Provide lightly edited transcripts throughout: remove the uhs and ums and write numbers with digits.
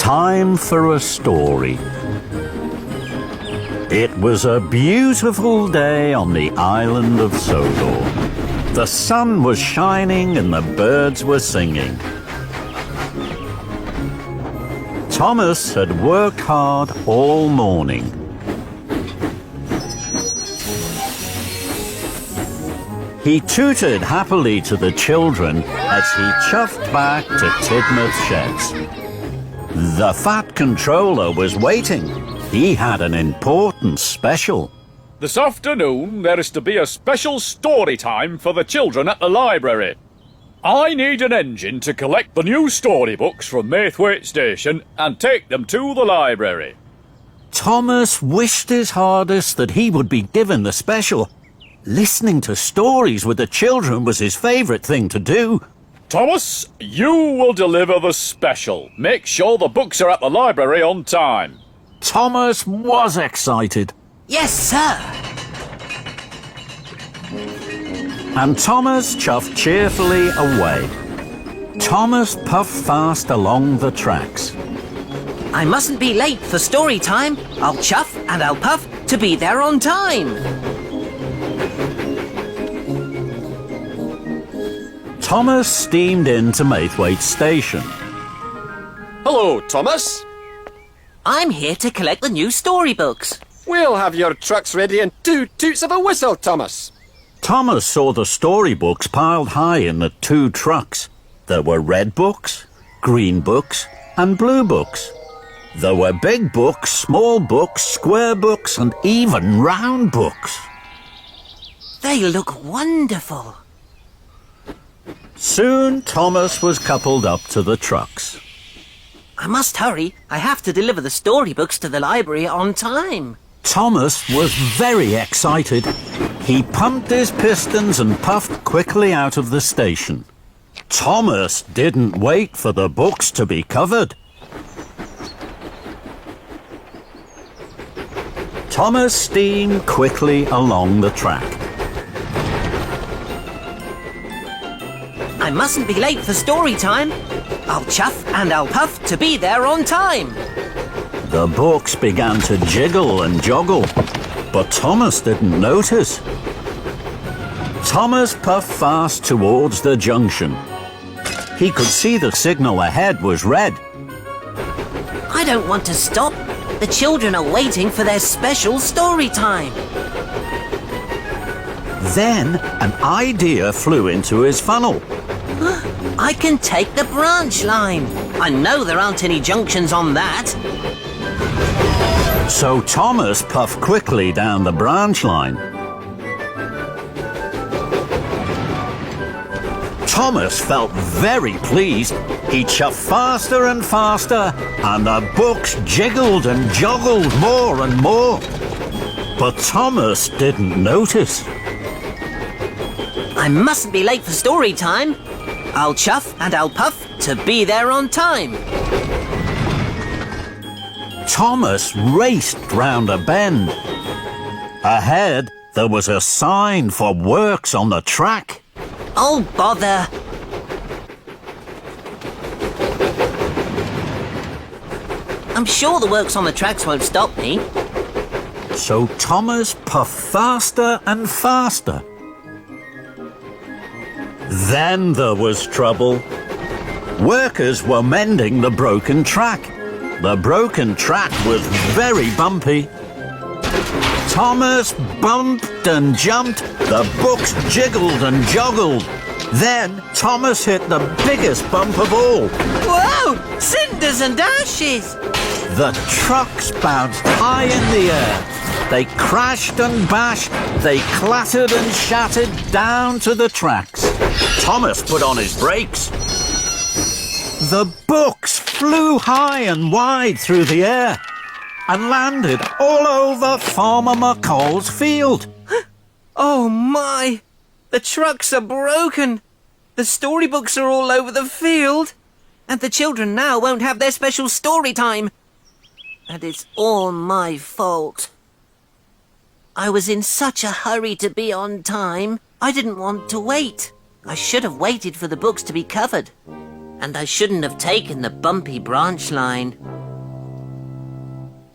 time for a story. It was a beautiful day on the island of Sodor. The sun was shining and the birds were singing. Thomas had worked hard all morning. He tooted happily to the children as he chuffed back to Tidmouth Sheds. The Fat Controller was waiting. He had an important special. This afternoon there is to be a special story time for the children at the library. I need an engine to collect the new storybooks from Man-STH Station and take them to the library. Thomas wished his hardest that he would be given the special. Listening to stories with the children was his favourite thing to do. Thomas, you will deliver the special. Make sure the books are at the library on time. Thomas was excited. Yes, sir. And Thomas chuffed cheerfully away. Thomas puffed fast along the tracks. I mustn't be late for story time. I'll chuff and I'll puff to be there on time. Thomas steamed into Man-STH Station. Hello, Thomas. I'm here to collect the new storybooks. We'll have your trucks ready in 2 toots of a whistle, Thomas. Thomas saw the storybooks piled high in the 2 trucks. There were red books, green books, and blue books. There were big books, small books, square books, and even round books. They look wonderful. Soon Thomas was coupled up to the trucks. I must hurry. I have to deliver the storybooks to the library on time. Thomas was very excited. He pumped his pistons and puffed quickly out of the station. Thomas didn't wait for the books to be covered. Thomas steamed quickly along the track. I mustn't be late for story time. I'll chuff and I'll puff to be there on time. The books began to jiggle and joggle, but Thomas didn't notice. Thomas puffed fast towards the junction. He could see the signal ahead was red. I don't want to stop. The children are waiting for their special story time. Then an idea flew into his funnel. I can take the branch line. I know there aren't any junctions on that. So Thomas puffed quickly down the branch line. Thomas felt very pleased. He chuffed faster and faster, and the books jiggled and joggled more and more. But Thomas didn't notice. I mustn't be late for story time. I'll chuff and I'll puff to be there on time. Thomas raced round a bend. Ahead, there was a sign for works on the track. Oh, bother. I'm sure the works on the tracks won't stop me. So Thomas puffed faster and faster. Then there was trouble. Workers were mending the broken track. The broken track was very bumpy. Thomas bumped and jumped. The books jiggled and joggled. Then Thomas hit the biggest bump of all. Whoa! Cinders and ashes! The trucks bounced high in the air. They crashed and bashed. They clattered and shattered down to the tracks. Thomas put on his brakes. The books flew high and wide through the air and landed all over Farmer McColl's field. Oh my! The trucks are broken. The storybooks are all over the field. And the children now won't have their special story time. And it's all my fault. I was in such a hurry to be on time. I didn't want to wait. I should have waited for the books to be covered. And I shouldn't have taken the bumpy branch line.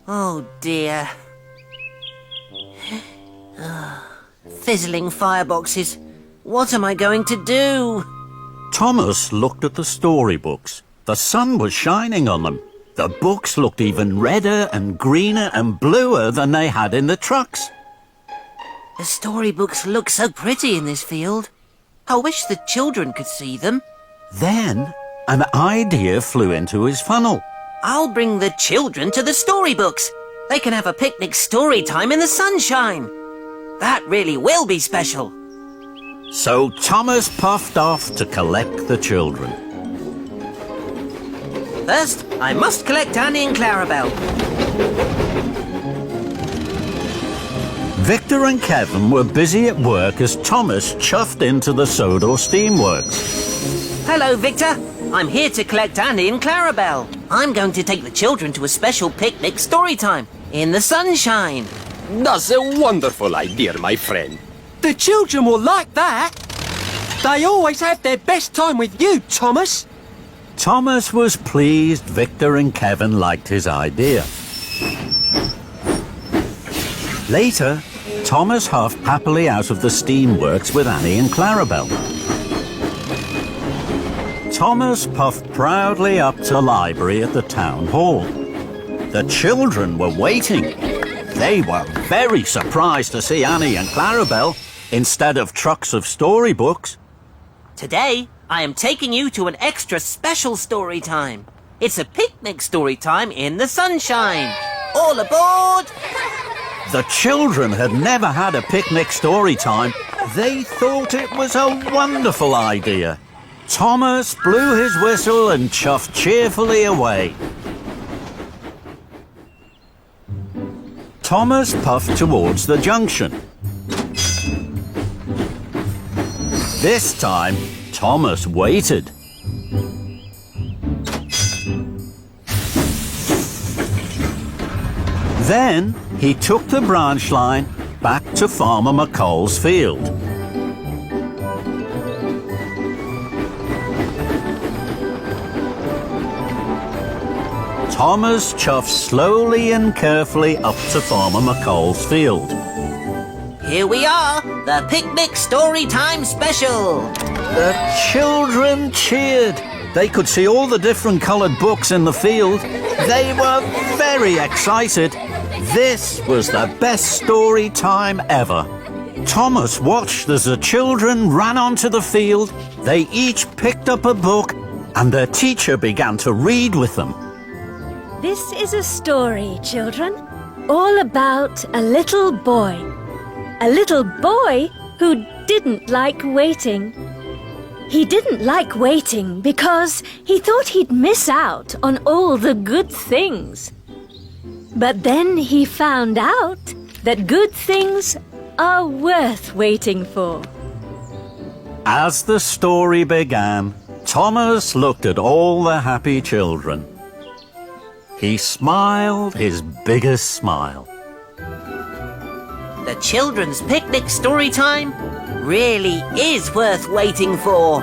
Oh dear. Fizzling fireboxes. What am I going to do? Thomas looked at the storybooks. The sun was shining on them. The books looked even redder and greener and bluer than they had in the trucks. The storybooks look so pretty in this field. I wish the children could see them. Then an idea flew into his funnel. I'll bring the children to the storybooks. They can have a picnic story time in the sunshine. That really will be special. So Thomas puffed off to collect the children. First, I must collect Annie and Clarabelle. Victor and Kevin were busy at work as Thomas chuffed into the Sodor Steamworks. Hello, Victor. I'm here to collect Annie and Clarabelle. I'm going to take the children to a special picnic story time in the sunshine. That's a wonderful idea, my friend. The children will like that. They always have their best time with you, Thomas. Thomas was pleased Victor and Kevin liked his idea. Later, Thomas huffed happily out of the steamworks with Annie and Clarabelle. Thomas puffed proudly up to the library at the town hall. The children were waiting. They were very surprised to see Annie and Clarabelle instead of trucks of storybooks. Today, I am taking you to an extra special story time. It's a picnic story time in the sunshine. All aboard! The children had never had a picnic story time. They thought it was a wonderful idea. Thomas blew his whistle and chuffed cheerfully away. Thomas puffed towards the junction. This time, Thomas waited. Then he took the branch line back to Farmer McColl's field. Thomas chuffed slowly and carefully up to Farmer McColl's field. Here we are, the picnic story time special. The children cheered. They could see all the different coloured books in the field. They were very excited. This was the best story time ever. Thomas watched as the children ran onto the field. They each picked up a book and their teacher began to read with them. This is a story, children, all about a little boy. A little boy who didn't like waiting. He didn't like waiting because he thought he'd miss out on all the good things. But then he found out that good things are worth waiting for. As the story began, Thomas looked at all the happy children. He smiled his biggest smile. The children's picnic story time really is worth waiting for.